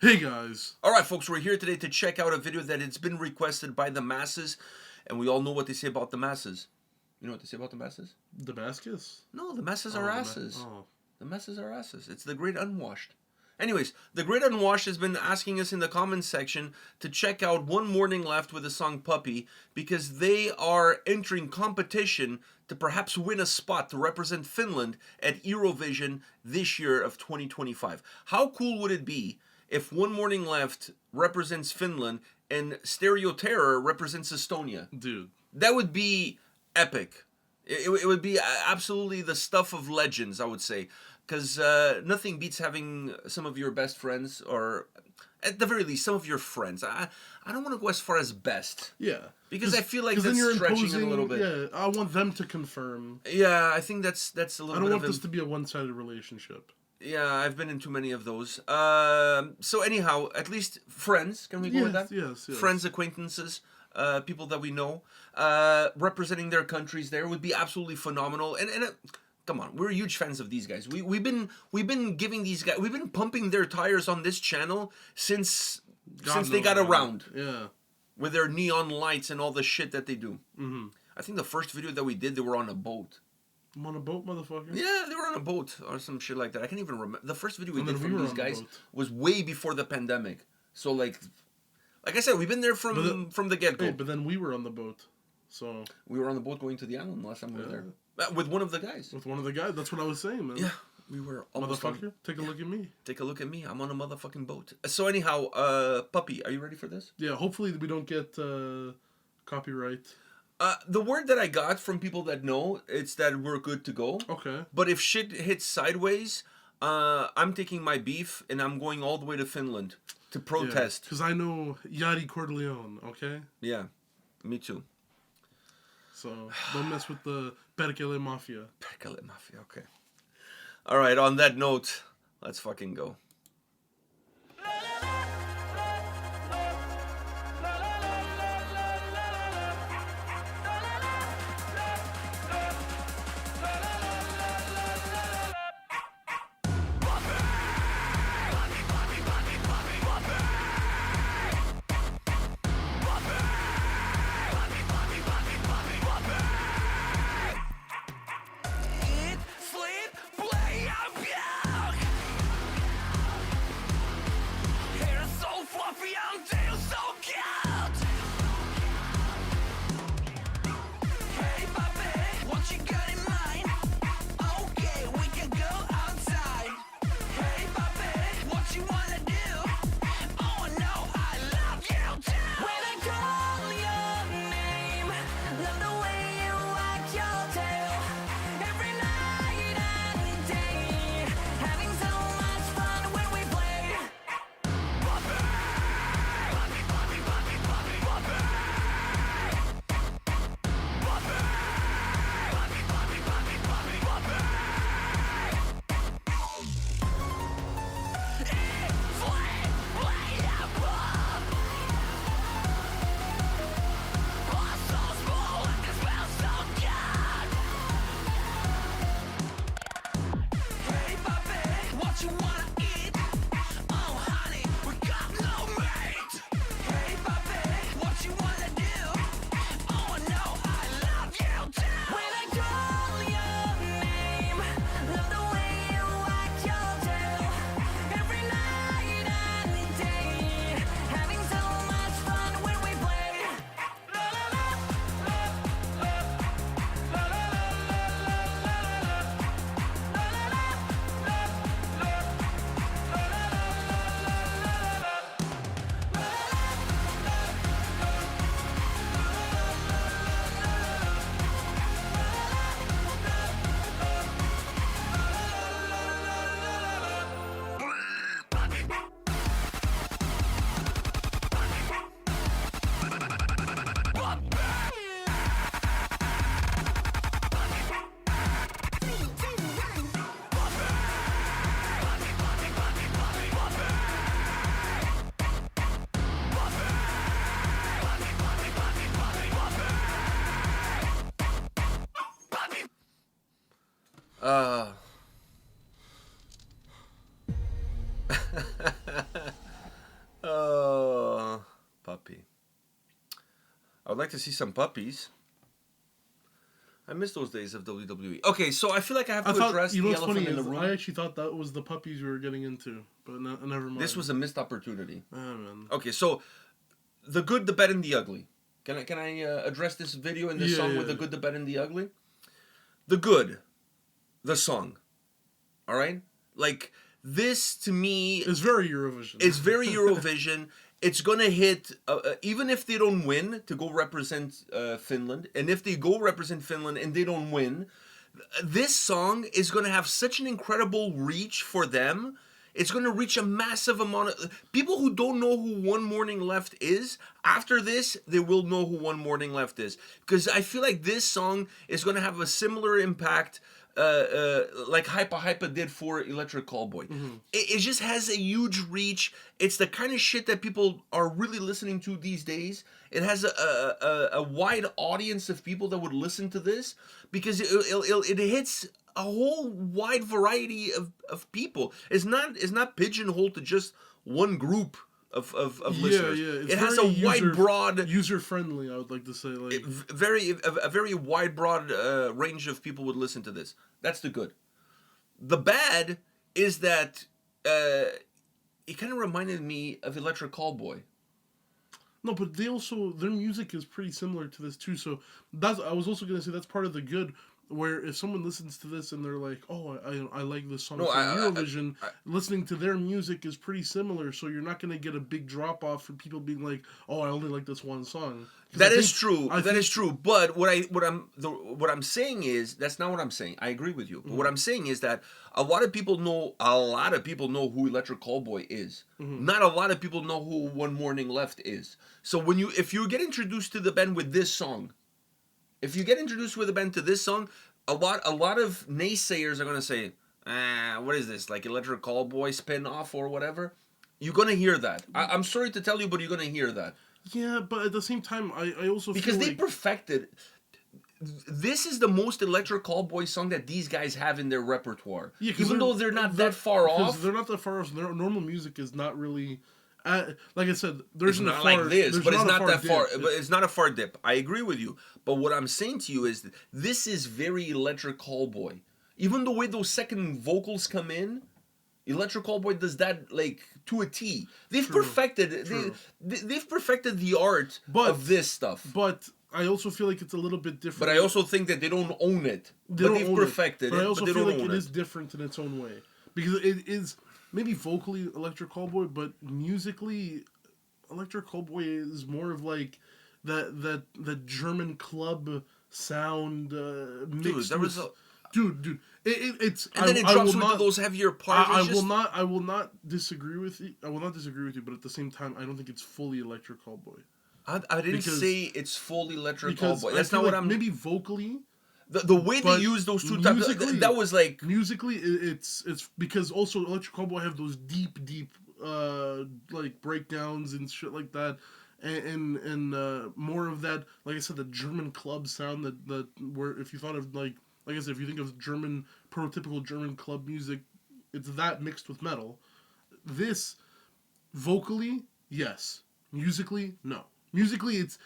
Hey guys. Alright folks, we're here today to check out a video that it's been requested by the masses, and we all know what they say about the masses. You know what they say about the masses? The baskets? No, the masses are asses. Oh. The masses are asses. It's the great unwashed. Anyways, the great unwashed has been asking us in the comments section to check out One Morning Left with the song Puppy, because they are entering competition to perhaps win a spot to represent Finland at Eurovision this year of 2025. How cool would it be if One Morning Left represents Finland and Stereo Terror represents Estonia? Dude. That would be epic. It would be absolutely the stuff of legends, I would say. Because nothing beats having some of your best friends, or at the very least, some of your friends. I don't want to go as far as best. Yeah. Because I feel like that's stretching it a little bit. Yeah, I want them to confirm. Yeah, I think that's a little bit. I don't want this to be a one-sided relationship. Yeah, I've been in too many of those. So anyhow, at least friends. Can we go with that? Yes. Friends, acquaintances, people that we know, representing their countries there would be absolutely phenomenal. And come on, we're huge fans of these guys. We've been giving these guys, we've been pumping their tires on this channel since they got around. Yeah. With their neon lights and all the shit that they do. Mm-hmm. I think the first video that we did, they were on a boat. I'm on a boat, motherfucker? Yeah, they were on a boat or some shit like that. I can't even remember. The first video we did from these guys boat. was way before the pandemic. So like I said, we've been there from the get-go. Hey, but then we were on the boat. So we were on the boat going to the island last time we were there. With one of the guys. With one of the guys. That's what I was saying, man. Yeah. We were almost motherfucker, take a look at me. Take a look at me. I'm on a motherfucking boat. So anyhow, Puppy, are you ready for this? Yeah, hopefully we don't get copyright. The word that I got from people that know, it's that we're good to go. Okay. But if shit hits sideways, I'm taking my beef and I'm going all the way to Finland to protest. Because I know Yari Corleone, okay? Yeah, me too. So don't mess with the Perkele Mafia. Perkele Mafia, okay. All right, on that note, let's fucking go. I'd like to see some puppies. I miss those days of WWE. Okay, so I feel like I have to address the elephant in the room. I actually thought that was the puppies we were getting into, but never mind. This was a missed opportunity. Oh, man. Okay, so the good, the bad, and the ugly. Can I address this video and this song with the good, the bad, and the ugly? The good, the song. All right, like this to me is very Eurovision. It's very Eurovision. It's gonna hit even if they don't win to go represent Finland, and if they go represent Finland and they don't win, this song is gonna have such an incredible reach for them. It's gonna reach a massive amount of people who don't know who One Morning Left is. After this, they will know who One Morning Left is, because I feel like this song is gonna have a similar impact. Like Hypa Hypa did for Electric Callboy. It just has a huge reach. It's the kind of shit that people are really listening to these days. It has a wide audience of people that would listen to this, because it hits a whole wide variety of people. It's not pigeonholed to just one group of listeners. Yeah. It has a wide, broad, user friendly. I would like to say, like a very wide, broad range of people would listen to this. That's the good. The bad is that it kind of reminded me of Electric Callboy. No, but their music is pretty similar to this too. So I was also gonna say that's part of the good. Where if someone listens to this and they're like, "Oh, I like this song from Eurovision," listening to their music is pretty similar. So you're not going to get a big drop off from people being like, "Oh, I only like this one song." That is true. That is true. But what I'm saying is that's not what I'm saying. I agree with you. But what I'm saying is that a lot of people know who Electric Callboy is. Not a lot of people know who One Morning Left is. So if you get introduced to the band with this song. If you get introduced with a band to this song, a lot of naysayers are gonna say, what is this, like Electric Callboy spin-off or whatever? You're gonna hear that. I'm sorry to tell you, but you're gonna hear that. Yeah, but at the same time, I also because feel they perfected. This is the most Electric Callboy song that these guys have in their repertoire. Yeah, even though they're not that far off. They're not that far off. Their normal music is not really. Like I said, there's not like this, but it's not that far. But it's not a far dip. I agree with you. But what I'm saying to you is, this is very Electric Callboy. Even the way those second vocals come in, Electric Callboy does that like to a T. They've perfected. They've perfected the art of this stuff. But I also feel like it's a little bit different. But I also think that they don't own it. They've perfected it. But I also feel like it is different in its own way, because it is. Maybe vocally Electric Callboy, but musically, Electric Callboy is more of like that German club sound mixed. Dude, it's and then it drops into those heavier parts. I will not disagree with you. I will not disagree with you, but at the same time, I don't think it's fully Electric Callboy. I didn't say it's fully Electric Callboy. That's not what I'm. Maybe vocally. The way they use those two types, that was like musically, it's because also Electric Callboy have those deep like breakdowns and shit like that, and more of that, like I said, the German club sound that where if you thought of like I said, if you think of prototypical German club music, it's that mixed with metal. This vocally, yes. Musically, no. Musically, it's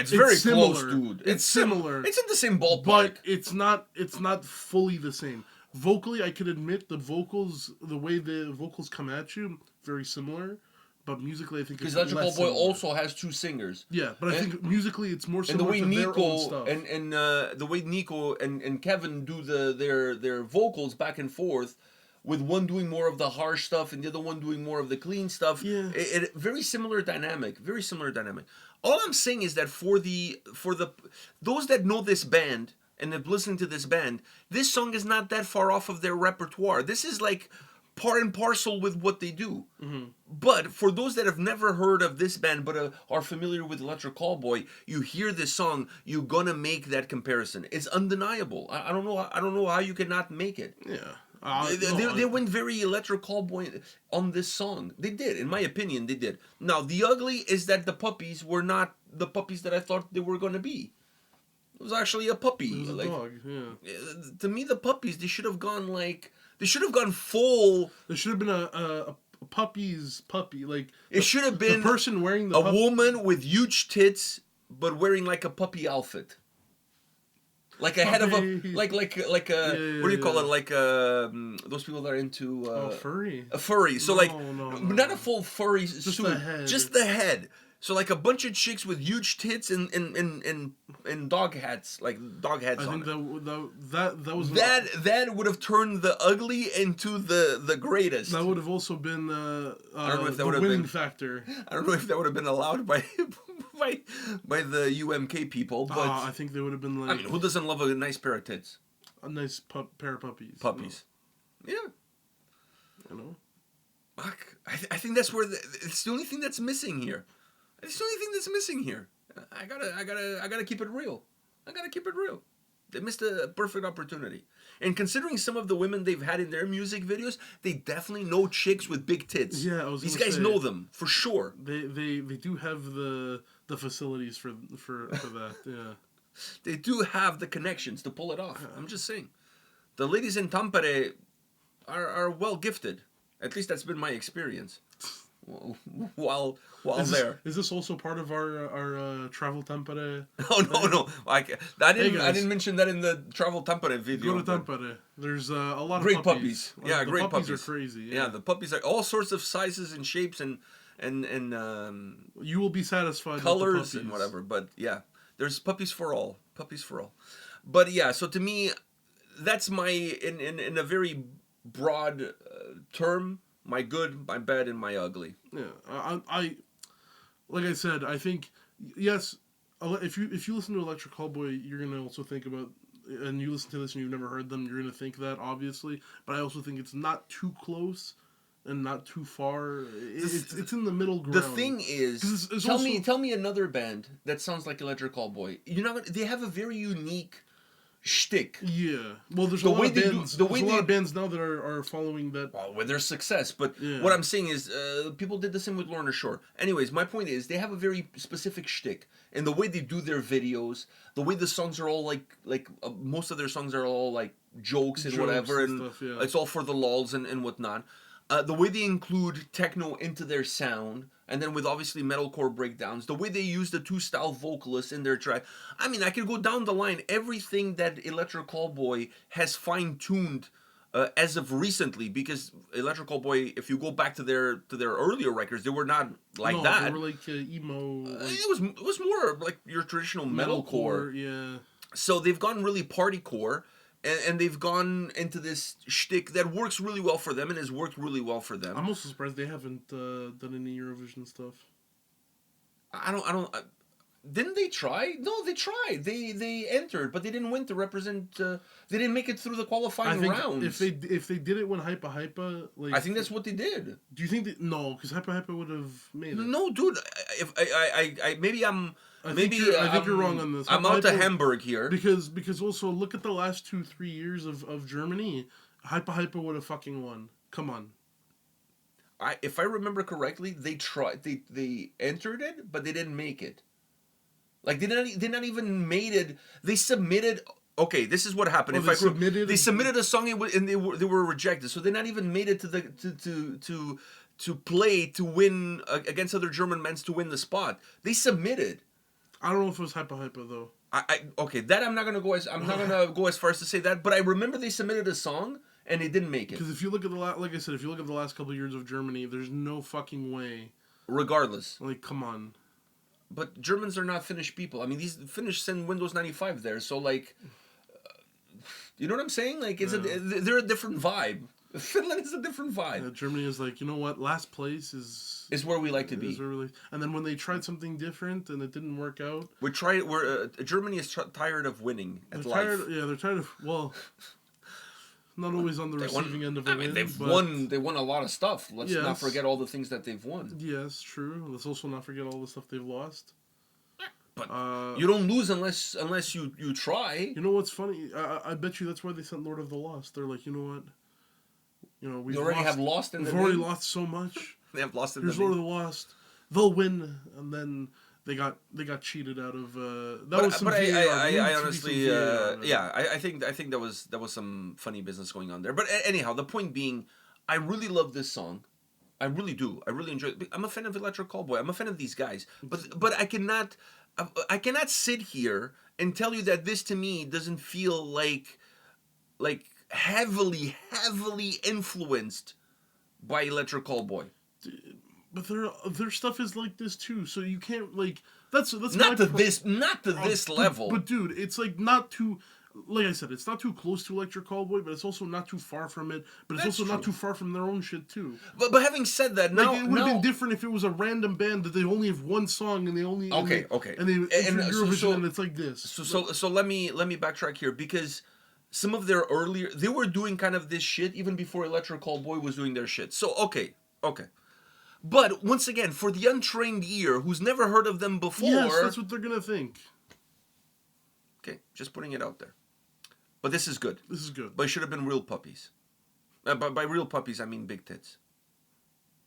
very similar. Close, dude. It's similar. It's in the same ballpark, but it's not fully the same. Vocally, I could admit the way the vocals come at you, very similar. But musically, I think it's because Electric Callboy also has two singers. Yeah, but I think musically it's more similar to their own stuff. And the way Nico and Kevin do their vocals back and forth, with one doing more of the harsh stuff and the other one doing more of the clean stuff. Yeah. It very similar dynamic. Very similar dynamic. All I'm saying is that for those that know this band and have listened to this band, this song is not that far off of their repertoire. This is like part and parcel with what they do. Mm-hmm. But for those that have never heard of this band but are familiar with Electric Callboy, you hear this song, you're gonna make that comparison. It's undeniable. I don't know how you cannot make it. Yeah. They went very Electric Callboy on this song. They did, in my opinion, they did. Now, the ugly is that the puppies were not the puppies that I thought they were going to be. It was actually a puppy. It was a dog, yeah. To me, the puppies, they should have gone full. There should have been a puppy's puppy. Like it should have been the person wearing the woman with huge tits but wearing like a puppy outfit. Like a head of a Puppy. like a what do you call it? Like those people that are into Furry. a furry. So No, like no, not no. a full furry Just suit, the head. just the head. So like a bunch of chicks with huge tits and dog hats, like dog heads I on think it. that was That would have turned the ugly into the greatest. that would have also been I don't know if that the would have winning been factor. I don't know if that would have been allowed by by the UMK people, but I think they would have been like I mean, who doesn't love a nice pair of tits? a nice pair of puppies. Puppies. Yeah. You know. Fuck. I think that's where it's the only thing that's missing here. It's the only thing that's missing here. I gotta keep it real. I gotta keep it real. They missed a perfect opportunity. And considering some of the women they've had in their music videos, they definitely know chicks with big tits. Yeah, I was These gonna guys say, know them for sure. They do have the facilities for that. Yeah. They do have the connections to pull it off. I'm just saying. The ladies in Tampere are well gifted. At least that's been my experience. While there. Is this also part of our travel Tampere? Oh no! I guys. didn't mention that in the travel Tampere video. Go to Tampere. There's a lot Great of puppies. Yeah, the great puppies. puppies Are crazy. Yeah, the puppies are all sorts of sizes and shapes and you will be satisfied colors with the and puppies. whatever. But yeah, there's puppies for all. Puppies for all. But yeah, so to me, that's my in a very broad term. My good, my bad, and my ugly. Yeah, I like I said, I think yes. If you listen to Electric Callboy, you're gonna also think about, and you listen to this and you've never heard them, you're gonna think that obviously. But I also think it's not too close and not too far. It's in the middle ground. The thing is, it's tell me another band that sounds like Electric Callboy. They have a very unique shtick. Yeah. Well, there's The a lot way of they do- bands. the There's way a lot they- of bands now that are following that. Well, with their success, but Yeah. what I'm saying is, people did the same with Lorna Shore. Anyways, my point is, they have a very specific shtick, and the way they do their videos, the way the songs are all like most of their songs are all like jokes and Jokes whatever, and and stuff, yeah. it's all for the lulz and whatnot. The way they include techno into their sound, and then with obviously metalcore breakdowns, the way they use the two style vocalists in their track. I mean, I could go down the line. Everything that Electric Callboy has fine tuned as of recently, because Electric Callboy, if you go back to their earlier records, they were not like no, that. They were like emo. Like It was more like your traditional metalcore. Yeah. So they've gone really partycore. And they've gone into this shtick that works really well for them and has worked really well for them. I'm also surprised they haven't done any Eurovision stuff. I don't. Didn't they try? No, they tried. They entered, but they didn't win to represent. They didn't make it through the I qualifying think rounds. if they did it when Hypa, like I think that's what they did. Do you think that no? Because Hypa would have made it. No, dude. If I maybe I'm. I Maybe think you're wrong on this. I'm out to Hypa- Hamburg here. because also look at the last 2-3 years of Germany. Hypa would have fucking won. Come on. If I remember correctly, they tried. They entered it, but they didn't make it. Like they not even made it. They submitted. Okay, this is what happened. Oh, they submitted. They submitted a song and they were rejected. So they not even made it to the to play to win against other German men to win the spot. They submitted. I don't know if it was Hypa though. Okay, that I'm not gonna go as far as to say that, but I remember they submitted a song and they didn't make it. Because if you look at like I said, if you look at the last couple of years of Germany, there's no fucking way. Regardless, Like, come on. but Germans are not Finnish people. I mean, these Finnish send Windows 95 there, so like, you know what I'm saying? Like, they're a different vibe. Finland is a different vibe. Germany is like, you know what? Last place is Where we like to be. And then when they tried something different and it didn't work out, Germany is tired of winning at they're life. tired. Yeah, they're tired of. Well, not always on the receiving end of a win. They've but won. They won a lot of stuff. Let's not Yes. forget all the things that they've won. Yes, true. Let's also not forget all the stuff they've lost. But you don't lose unless you try. You know what's funny? I bet you that's why they sent Lord of the Lost. They're like, you know what? We already have lost in the We've already name. lost so much. They have lost in Here's the Lord of name. the Lost. They'll win, and then they got cheated out of. That was some But VAR. I Needs to be honestly, some VAR. yeah, I think there was some funny business going on there. But anyhow, the point being, I really love this song. I really do. I really enjoy it. I'm a fan of Electric Callboy. I'm a fan of these guys. But I cannot. I cannot sit here and tell you that this to me doesn't feel like heavily influenced by Electric Callboy. But their stuff is like this too, so you can't like that's Not to this level. But dude, it's like not too. Like I said, it's not too close to Electric Callboy, but it's also not too far from it. But it's That's also not true. too far from their own shit too. But having said that, now Like it would have been different if it was a random band that they only have one song and they only Okay. and they enter Eurovision and it's like this. So let me backtrack here, because some of their earlier, they were doing kind of this shit even before Electric Callboy was doing their shit. So okay. But once again, for the untrained ear who's never heard of them before, Yes, that's what they're gonna think. Okay, just putting it out there. But this is good. This is good. But it should have been real puppies. By real puppies, I mean big tits.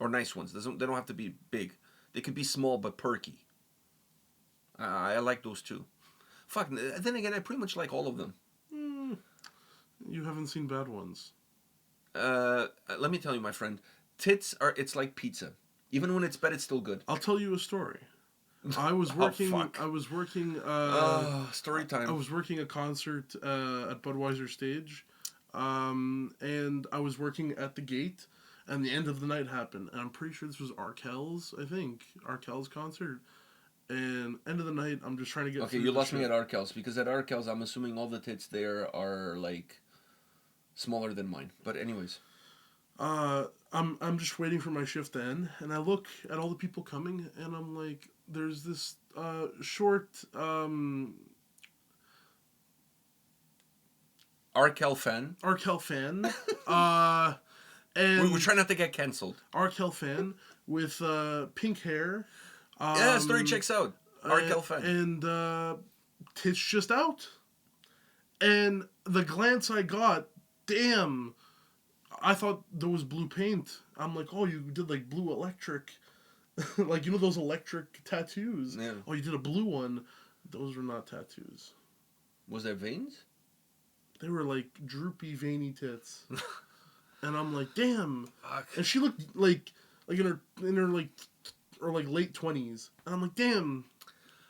Or nice ones. They don't have to be big. They could be small but perky. I like those too. Fuck, then again, I pretty much like all of them. You haven't seen bad ones. Let me tell you, my friend. It's like pizza. Even when it's bad, it's still good. I'll tell you a story. I was working. Fuck. I was working. Story time. I was working a concert at Budweiser Stage, and I was working at the gate, and the end of the night happened. And I'm pretty sure this was Arkel's. I think Arkel's concert. And end of the night, I'm just trying to get. Okay, you lost me at Arkel's, because at Arkel's, I'm assuming all the tits there are like smaller than mine. But anyways. I'm just waiting for my shift to end, and I look at all the people coming, and I'm like, there's this short Arkel fan. And we're trying not to get cancelled. Arkel fan with pink hair. Yeah, story checks out. Arkel fan. And tits just out. And the glance I got, damn, I thought there was blue paint. I'm like, oh, you did like blue electric. Like, you know those electric tattoos? Yeah. Oh, you did a blue one. Those were not tattoos. Was there veins? They were like droopy, veiny tits. And I'm like, damn. Fuck. And she looked like in her like or like late 20s. And I'm like, damn.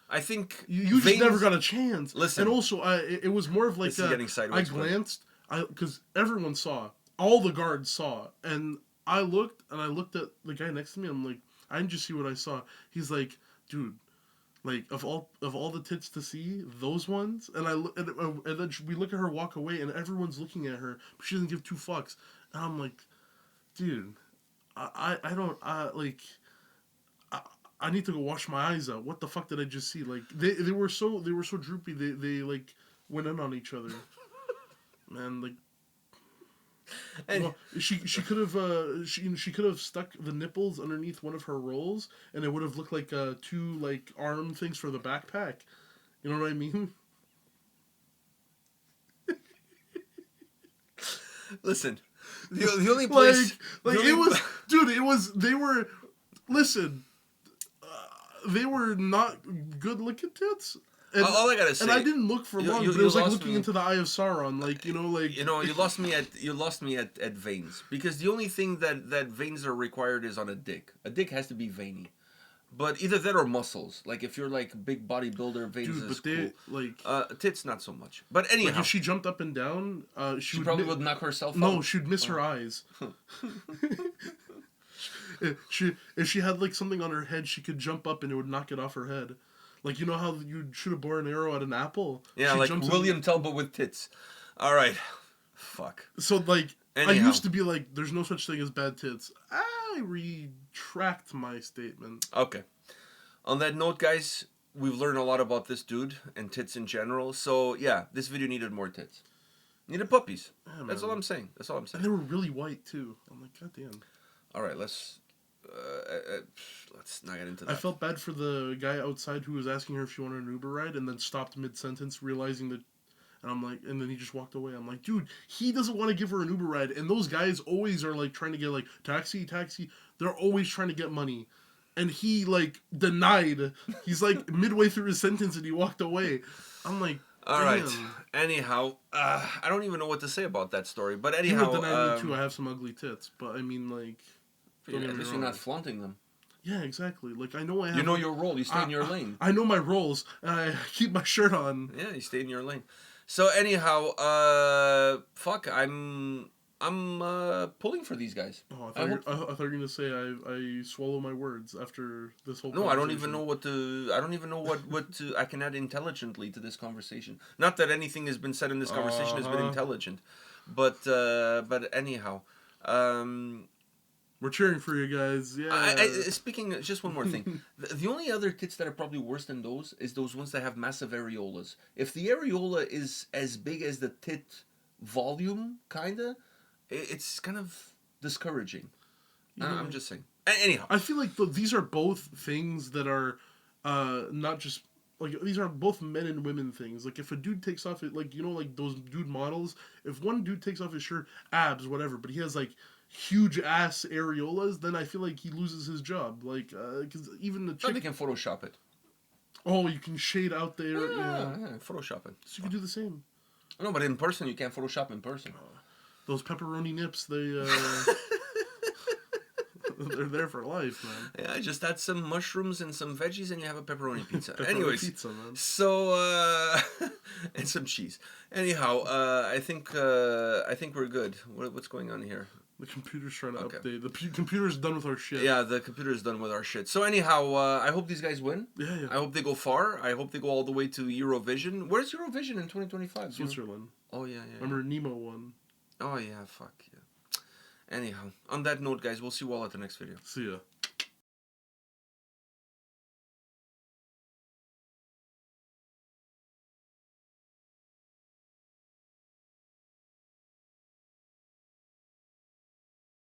I think you just never got a chance. Listen. And also, it was more of like This is getting sideways, I glanced, because everyone saw, all the guards saw, and I looked at the guy next to me. I'm like, I didn't just see what I saw. He's like, dude, like of all the tits to see, those ones. And and then we look at her walk away, and everyone's looking at her, but she doesn't give two fucks. And I'm like, dude, I don't like. I need to go wash my eyes out. What the fuck did I just see? Like they were so droopy. They like went in on each other. Man, like. And well, she could have she could have stuck the nipples underneath one of her rolls, and it would have looked like two like arm things for the backpack. You know what I mean? Listen, the only place they were. Listen, they were not good looking tits. And, all I gotta say, and I didn't look for long, but it was like looking into the eye of Sauron, you lost me at veins, because the only thing that veins are required is on a dick. A dick has to be veiny, but either that or muscles. Like if you're like big bodybuilder, veins is cool. Like tits not so much. But anyhow, like if she jumped up and down, she probably would knock herself out. No, she'd miss her eyes. If she had like something on her head, she could jump up and it would knock it off her head. Like, you know how you'd shoot a bow and arrow at an apple? Yeah, she like William Tell, but with tits. All right. Fuck. So, like, anyhow. I used to be like, there's no such thing as bad tits. I retract my statement. Okay. On that note, guys, we've learned a lot about this dude and tits in general. So, yeah, this video needed more tits. Needed puppies. Yeah, that's all I'm saying. And they were really white, too. I'm like, goddamn. All right, let's not get into that. I felt bad for the guy outside who was asking her if she wanted an Uber ride and then stopped mid-sentence realizing that, and I'm like, and then he just walked away. I'm like, dude, he doesn't want to give her an Uber ride, and those guys always are like trying to get like taxi. They're always trying to get money, and he like denied. He's like midway through his sentence and he walked away. I'm like, all right. Anyhow, I don't even know what to say about that story, but anyhow, you would deny me too. I have some ugly tits, but I mean like. At least you're not flaunting them. Yeah, exactly. Like I know I have. You know your role. You stay in your lane. I know my roles, and I keep my shirt on. Yeah, you stay in your lane. So anyhow, fuck, I'm pulling for these guys. Oh, I hope. I thought you were gonna say I swallow my words after this whole. No, I don't even know what to. I don't even know what to. I can add intelligently to this conversation. Not that anything has been said in this conversation has been intelligent, but anyhow, we're cheering for you guys. Yeah. speaking, just one more thing. The only other tits that are probably worse than those is those ones that have massive areolas. If the areola is as big as the tit volume, kinda, it's kind of discouraging. I'm just saying. Anyhow, I feel like these are both things that are not just like these are both men and women things. Like if a dude takes off it, like like those dude models. If one dude takes off his shirt, abs, whatever, but he has like huge ass areolas, then I feel like he loses his job. Like because even the chick, they can Photoshop it. oh, you can shade out there. Yeah, Photoshop it. So you can do the same. No, but in person you can't Photoshop in person. Those pepperoni nips, they they're there for life, man. Yeah, just add some mushrooms and some veggies, and you have a pepperoni pizza. Pepperoni Anyways, pizza, man. so and some cheese. Anyhow, I think we're good. What's going on here? The computer's trying to update. The computer's done with our shit. Yeah, the computer's done with our shit. So anyhow, I hope these guys win. Yeah. I hope they go far. I hope they go all the way to Eurovision. Where's Eurovision in 2025? Switzerland. Oh yeah. Remember Nemo won. Oh yeah, fuck yeah. Anyhow, on that note, guys, we'll see you all at the next video. See ya.